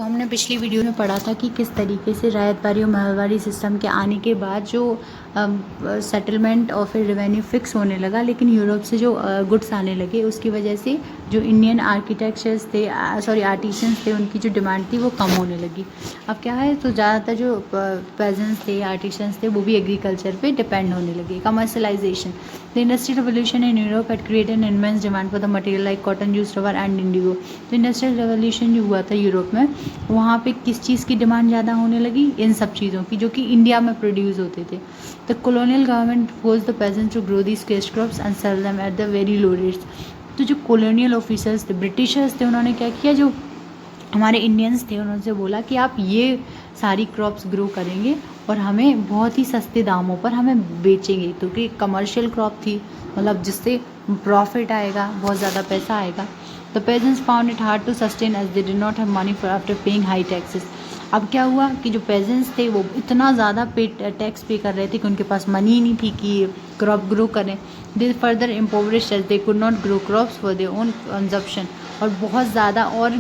हमने पिछली वीडियो में पढ़ा था कि किस तरीके से रैयतबारी और महलबारी सिस्टम के आने के बाद जो सेटलमेंट और फिर रेवेन्यू फिक्स होने लगा, लेकिन यूरोप से जो गुड्स आने लगे उसकी वजह से जो इंडियन आर्किटेक्चर्स थे आर्टिशंस थे, उनकी जो डिमांड थी वो कम होने लगी। अब क्या है, तो ज़्यादातर जो पेजेंट्स थे, आर्टिशंस थे, वो भी एग्रीकल्चर पे डिपेंड होने लगे। Commercialisation, the industrial revolution in Europe had created an immense demand for the material like cotton, juice, rubber and Indigo. तो इंडस्ट्रियल रेवोल्यूशन जो हुआ था यूरोप में, वहाँ पे किस चीज़ की डिमांड ज़्यादा होने लगी? इन सब चीज़ों की जो कि इंडिया में प्रोड्यूस होते थे। The colonial government force the peasants to grow these cash crops and sell them at the very low rates. तो जो कॉलोनियल ऑफिसर्स थे, ब्रिटिशर्स थे, उन्होंने क्या किया, जो हमारे इंडियंस थे उन्होंने बोला कि आप ये सारी क्रॉप्स ग्रो करेंगे और हमें बहुत ही सस्ते दामों पर हमें बेचेंगे, क्योंकि कमर्शियल क्रॉप थी, मतलब जिससे प्रॉफिट आएगा, बहुत ज़्यादा पैसा आएगा। The peasants found it hard to sustain as they did not have money for after paying high taxes. अब क्या हुआ कि जो पेजेंट्स थे वो इतना ज़्यादा टैक्स पे कर रहे थे कि उनके पास मनी नहीं थी कि क्रॉप ग्रो करें। They further impoverished as they could not grow crops for their own consumption. और बहुत ज़्यादा और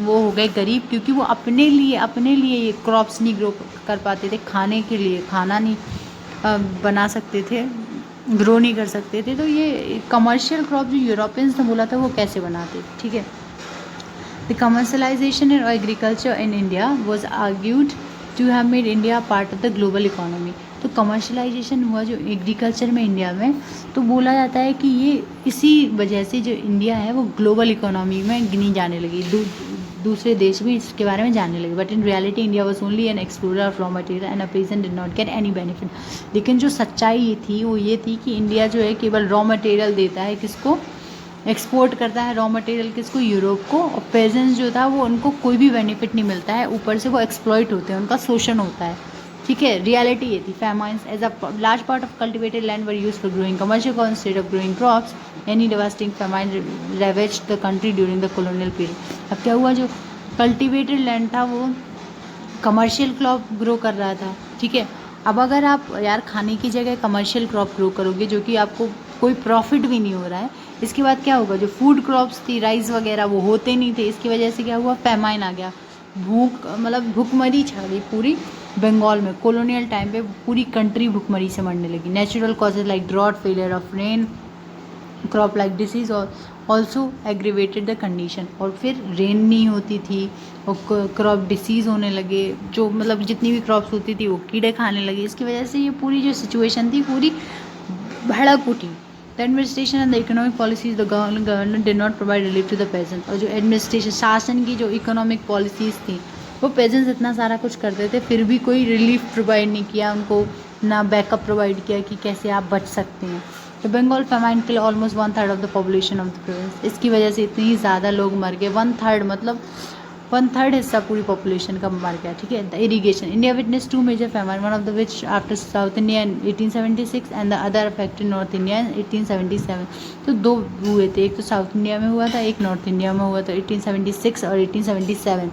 वो हो गए गरीब, क्योंकि वो अपने लिए ये क्रॉप्स नहीं ग्रो कर पाते थे, खाने के लिए खाना नहीं बना सकते थे, ग्रो नहीं कर सकते थे। तो ये कमर्शियल क्रॉप जो यूरोपियंस ने बोला था वो कैसे बनाते, ठीक है। The commercialisation in agriculture in India was argued to have made India part of the global economy. तो कमर्शलाइजेशन हुआ जो एग्रीकल्चर में इंडिया में, तो बोला जाता है कि ये इसी वजह से जो इंडिया है वो ग्लोबल इकोनॉमी में गिनी जाने लगी, दूसरे देश भी इसके बारे में जानने लगे। But in reality India was only an explorer of raw material and a peasant did not get any benefit. लेकिन जो सच्चाई ये थी वो ये थी कि इंडिया जो है केवल रॉ मटेरियल देता है, किसको एक्सपोर्ट करता है रॉ मटेरियल, किसको, यूरोप को। और पेजेंट्स जो था वो उनको कोई भी बेनिफिट नहीं मिलता है, ऊपर से वो एक्सप्लॉइट होते हैं, उनका शोषण होता है, ठीक है। रियलिटी ये थी। Famines as a large part of cultivated land were use for growing commercial crops instead of growing crops. Any devastating famine ravaged the country during the colonial period. अब क्या हुआ, जो कल्टिवेटेड लैंड था वो commercial crop grow कर रहा था, ठीक है। अब अगर आप यार खाने की जगह कमर्शियल क्रॉप ग्रो करोगे जो कि आपको कोई प्रॉफिट भी नहीं हो रहा है, इसके बाद क्या होगा, जो फूड क्रॉप्स थी, राइस वगैरह, वो होते नहीं थे। इसकी वजह से क्या हुआ, फैमाइन आ गया, भूखमरी छा गई पूरी बंगाल में। कॉलोनियल टाइम पे पूरी कंट्री भूखमरी से मरने लगी। Natural causes like drought, failure of rain, crop like disease और ऑल्सो एग्रीवेटेड द कंडीशन। और फिर रेन नहीं होती थी और क्रॉप डिसीज़ होने लगे, जो मतलब जितनी भी क्रॉप्स होती थी वो कीड़े खाने लगे। इसकी वजह से ये पूरी जो सिचुएशन थी पूरी भड़क उठी। The administration and the economic policies the government did not provide relief to the peasant. और जो एडमिनिस्ट्रेशन, शासन की जो इकोनॉमिक पॉलिसीज़ थी, वो पेजेंट्स इतना सारा कुछ करते थे फिर भी कोई रिलीफ प्रोवाइड नहीं किया उनको, ना बैकअप प्रोवाइड किया कि कैसे आप बच सकते हैं। तो Bengal famine kill almost 1/3 of the population of the province. इसकी वजह से इतनी ज़्यादा लोग मर गए, 1/3 मतलब 1/3 हिस्सा पूरी पॉपुलेशन का मर गया, ठीक है। The irrigation, India witness 2 major famine, one of the which after South India in 1876 and the other affected North India in 1877। तो दो हुए थे, एक तो साउथ इंडिया में हुआ था, एक नॉर्थ इंडिया में हुआ था, 1876 और 1877।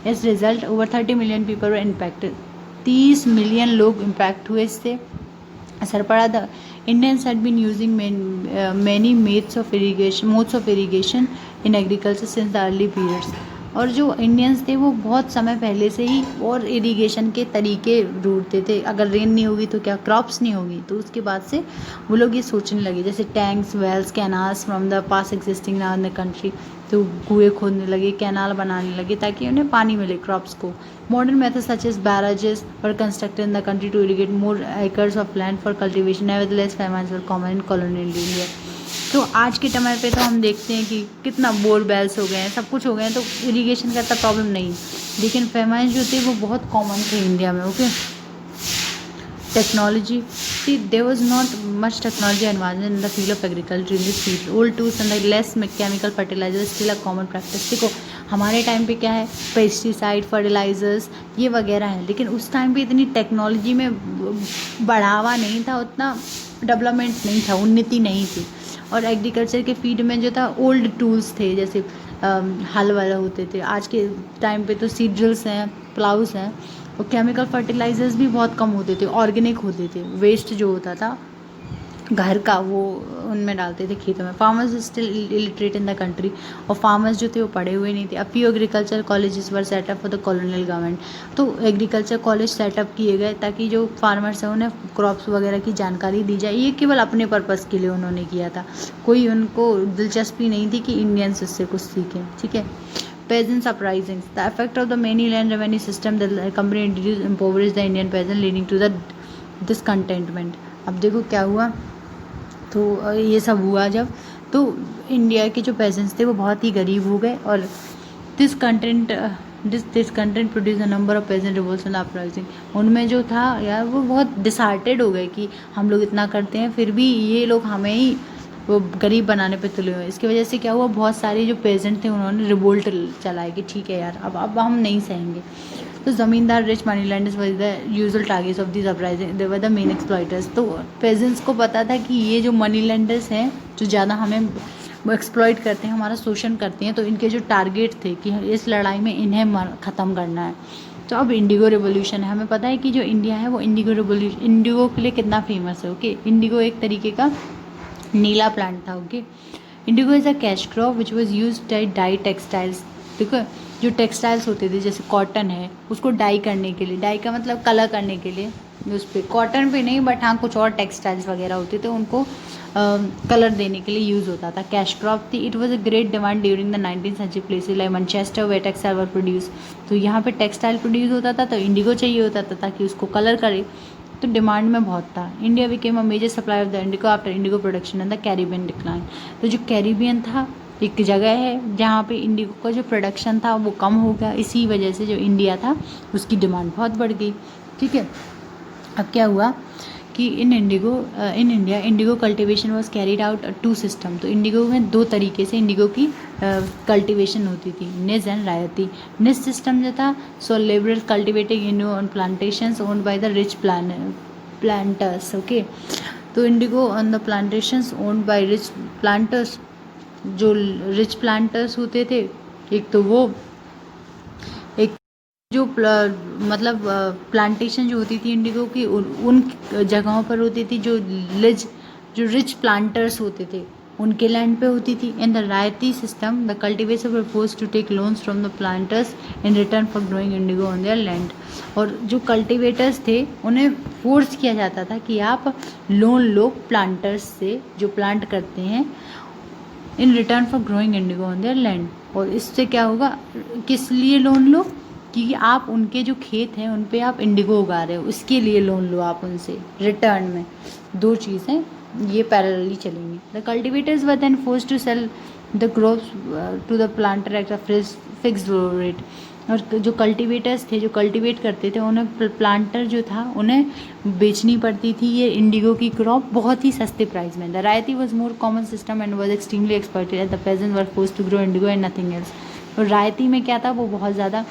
As result over 30 million people were impacted. 30 million लोग इम्पैक्ट हुए इससे, असर पड़ा। The Indians had been using many modes of irrigation in agriculture since the early periods। और जो इंडियंस थे वो बहुत समय पहले से ही और इरिगेशन के तरीके ढूंढते थे। अगर रेन नहीं होगी तो क्या क्रॉप्स नहीं होगी, तो उसके बाद से वो लोग ये सोचने लगे, जैसे tanks, wells, canals from the past existing now in the country. तो कुएँ खोदने लगे, कैनाल बनाने लगे ताकि उन्हें पानी मिले क्रॉप्स को। Modern methods such as barrages were constructed in the country to irrigate more acres of land for cultivation. Nevertheless famines were common in colonial India. तो आज के समय पे तो हम देखते हैं कि कितना बोरवेल्स हो गए हैं, सब कुछ हो गए हैं, तो इरिगेशन का इतना प्रॉब्लम नहीं। लेकिन फेमाइन जो थे वो बहुत कॉमन थे इंडिया में, okay. Technology, see there was not much technology advancement in the field of agriculture in this field. Old tools and less chemical fertiliser still a common practice. देखो हमारे टाइम पे क्या है, पेस्टिसाइड, फर्टिलाइजर्स ये वगैरह है, लेकिन उस टाइम पे इतनी टेक्नोलॉजी में बढ़ावा नहीं था, उतना डेवलपमेंट नहीं था, उन्नति नहीं थी। और एग्रीकल्चर के फील्ड में जो था ओल्ड टूल्स थे, जैसे हल वाला होते थे। आज के टाइम पे तो सीड ड्रिल्स हैं, प्लाउस हैं, और केमिकल फर्टिलाइजर्स भी बहुत कम होते थे, ऑर्गेनिक होते थे। वेस्ट जो होता था घर का वो उनमें डालते थे खेतों में। Farmers still illiterate in the country, और फार्मर्स जो थे वो पढ़े हुए नहीं थे। A few agriculture colleges were set up for the colonial government, तो एग्रीकल्चर कॉलेज सेटअप किए गए ताकि जो फार्मर्स हैं उन्हें क्रॉप्स वगैरह की जानकारी दी जाए। ये केवल अपने पर्पज़ के लिए उन्होंने किया था, कोई उनको दिलचस्पी नहीं थी कि इंडियंस इससे कुछ सीखें। ठीक है। Peasants uprisings. The effect of the many land revenue system that the company introduced impoverished the Indian peasant, leading to the discontentment. अब देखो क्या हुआ, तो ये सब हुआ जब, तो इंडिया के जो पेजेंट्स थे वो बहुत ही गरीब हो गए, और this content produce a number of peasant revolts and uprising. उनमें जो था यार वो बहुत डिसहार्टेड हो गए कि हम लोग इतना करते हैं फिर भी ये लोग हमें ही वो गरीब बनाने पे तुले हुए। इसकी वजह से क्या हुआ, बहुत सारे जो पेजेंट थे उन्होंने रिवोल्ट चलाया कि ठीक है यार अब हम नहीं सहेंगे। तो zamindar rich money landers were the usual targets of this uprising, they were the main exploiters. तो पेजेंट्स को पता था कि ये जो मनी लैंडर्स हैं जो ज़्यादा हमें वो एक्सप्लॉइट करते हैं, हमारा शोषण करते हैं, तो इनके जो टारगेट थे कि इस लड़ाई में इन्हें ख़त्म करना है। तो अब इंडिगो रिवोल्यूशन है, हमें पता है कि जो इंडिया है वो इंडिगो के लिए कितना फेमस है। ओके, इंडिगो एक तरीके का नीला प्लांट था। Okay, indigo is a cash crop which was use dye textiles. देखो जो टेक्सटाइल्स होते थे जैसे कॉटन है, उसको डाई करने के लिए, डाई का मतलब कलर करने के लिए, उस पर कॉटन पे नहीं बट हाँ कुछ और टेक्सटाइल्स वगैरह होते थे उनको कलर देने के लिए यूज़ होता था। कैश क्रॉप थी। It was a great demand during the 19th century places like Manchester where textile were produce. तो यहाँ पे टेक्सटाइल प्रोड्यूस होता था तो इंडिगो चाहिए होता था ताकि उसको कलर करे, तो डिमांड में बहुत था। India became a major supply of the indigo after indigo production and the Caribbean decline. तो जो कैरिबियन था एक जगह है जहाँ पे इंडिगो का जो प्रोडक्शन था वो कम हो गया, इसी वजह से जो इंडिया था उसकी डिमांड बहुत बढ़ गई। ठीक है। अब क्या हुआ कि in India indigo cultivation was carried out to system. तो इंडिगो में दो तरीके से इंडिगो की कल्टीवेशन होती थी, निज एंड रायती। निज सिस्टम जो था, so labourers cultivating indigo on plantations owned by the rich planters. Okay, तो indigo on the plantations owned by rich planters, जो रिच प्लांटर्स होते थे एक, तो वो एक जो मतलब प्लांटेशन जो होती थी इंडिगो की उन जगहों पर होती थी जो रिच प्लांटर्स होते थे उनके लैंड पे होती थी। In the ryoti system the cultivator were force to take loans from the planters in return for growing indigo on their land. और जो कल्टिवेटर्स थे उन्हें फोर्स किया जाता था कि आप लोन लो प्लांटर्स से जो प्लांट करते हैं, इन return for growing indigo on their land. और इससे क्या होगा, किस लिए लोन लो, क्योंकि आप उनके जो खेत हैं उन पे आप इंडिगो उगा रहे हो, इसके लिए लोन लो आप उनसे रिटर्न में। दो चीज़ें ये पैरेलली चलेंगी। The cultivators were then force to sell the crops to the planter at a fixed rate. और जो कल्टिवेटर्स थे जो कल्टिवेट करते थे उन्हें प्लांटर जो था उन्हें बेचनी पड़ती थी ये इंडिगो की क्रॉप बहुत ही सस्ते प्राइस में। The ryoti was more common system and was extremely exploited at the peasants were forced to grow indigo and nothing else. और रायती में क्या था, वो बहुत ज़्यादा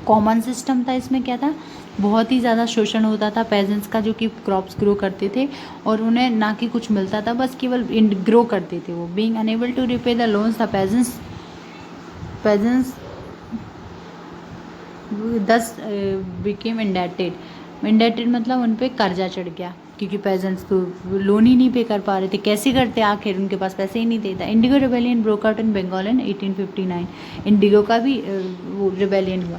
कॉमन सिस्टम था। इसमें क्या था, बहुत ही ज़्यादा शोषण होता था पेजेंट्स का जो कि क्रॉप्स ग्रो करते थे और उन्हें ना कि कुछ मिलता था, बस केवल ग्रो करते थे वो। Being unable to repay the loans the peasants thus became indebted मतलब उन पर कर्जा चढ़ गया क्योंकि पेजेंट्स तो लोन ही नहीं पे कर पा रहे थे, कैसे करते आखिर, उनके पास पैसे ही नहीं थे। The indigo rebellion broke out in Bengal in 1859। Indigo का भी वो रिबेलियन हुआ।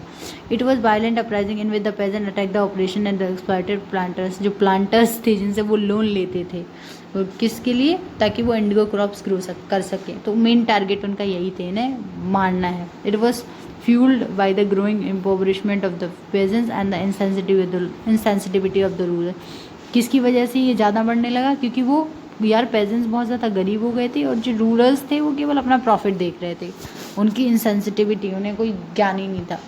It was violent uprising in with the peasant attack the operation and the exploited planters. जो प्लांटर्स थे जिनसे वो लोन लेते थे और किसके लिए, ताकि वो इंडिगो क्रॉप्स ग्रो कर सके, तो मेन टारगेट उनका यही थे, इन्हें मारना है। It was fueled by the growing impoverishment of the peasants and the insensitivity of the ruler। किसकी वजह से ये ज़्यादा बढ़ने लगा, क्योंकि वो यार पेजेंट्स बहुत ज़्यादा गरीब हो गए थे और जो रूलर्स थे वो केवल अपना प्रॉफिट देख रहे थे, उनकी इनसेंसिटिविटी, उन्हें कोई ज्ञान ही नहीं था।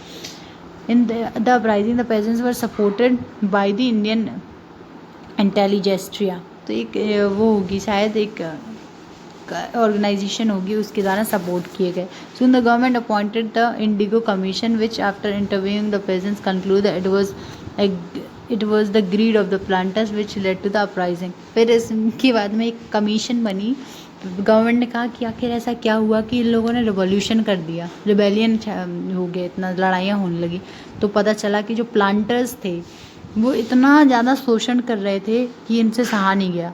In the uprising the peasants were supported by the Indian intelligentsia. तो एक वो होगी शायद एक ऑर्गेनाइजेशन होगी, उसके द्वारा सपोर्ट किए गए। Soon the government appointed the Indigo Commission, which after interviewing the peasants concluded it was the greed of the planters which led to the uprising। फिर इसके बाद में एक कमीशन बनी, गवर्नमेंट ने कहा कि आखिर ऐसा क्या हुआ कि इन लोगों ने रिवॉल्यूशन कर दिया, रिबेलियन हो गया, इतना लड़ाइयाँ होने लगी। तो पता चला कि जो प्लांटर्स थे वो इतना ज़्यादा शोषण कर रहे थे कि इनसे सहा नहीं गया,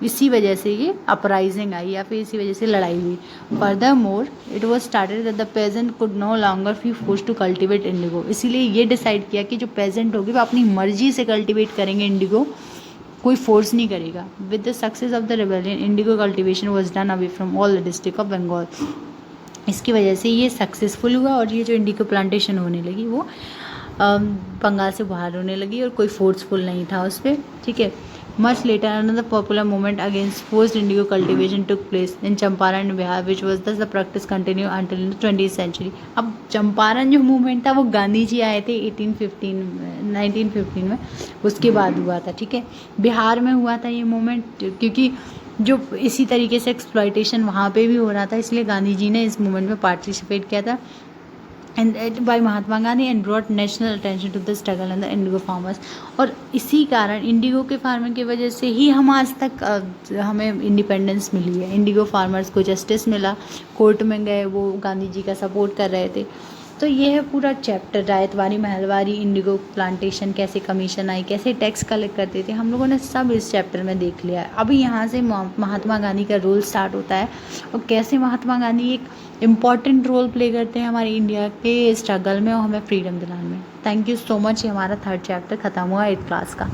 इसी वजह से ये अपराइजिंग आई या फिर इसी वजह से लड़ाई हुई। Further more it was started that the peasant could no longer be forced to cultivate indigo, इसीलिए ये डिसाइड किया कि जो पेजेंट होगी वो अपनी मर्जी से कल्टिवेट करेंगे इंडिगो, कोई फोर्स नहीं करेगा। With the success of the rebellion indigo cultivation was done away from all the district of Bengal. इसकी वजह से ये सक्सेसफुल हुआ और ये जो इंडिगो प्लांटेशन होने लगी वो बंगाल से बाहर होने लगी और कोई फोर्सफुल नहीं था उस पर, ठीक है। Much later another popular movement against forced indigo cultivation took place in Champaran Bihar which was the practice continue until 20th century. अब चंपारण जो मूवमेंट था वो गांधी जी आए थे 1915 में, उसके बाद हुआ था, ठीक है। बिहार में हुआ था ये मूवमेंट क्योंकि जो इसी तरीके से एक्सप्लॉयटेशन वहाँ पे भी हो रहा था, इसलिए गांधी जी ने इस मूवमेंट में पार्टिसिपेट किया था and by Mahatma Gandhi and brought national attention to the struggle and the indigo farmers. और इसी कारण इंडिगो के फार्मिंग की वजह से ही हम आज तक हमें इंडिपेंडेंस मिली है। इंडिगो फार्मर्स को जस्टिस मिला, कोर्ट में गए, वो गांधी जी का सपोर्ट कर रहे थे। तो ये है पूरा chapter, Ryotwari Mahalwari Indigo plantation, कैसे कमीशन आई, कैसे टैक्स कलेक्ट करते थे, हम लोगों ने सब इस चैप्टर में देख लिया है। अभी यहाँ से महात्मा गांधी का रोल स्टार्ट होता है और कैसे महात्मा गांधी एक इम्पॉर्टेंट रोल प्ले करते हैं हमारे इंडिया के स्ट्रगल में और हमें फ्रीडम दिलाने में। Thank you so much. ये हमारा 3rd चैप्टर ख़त्म हुआ 8th क्लास का।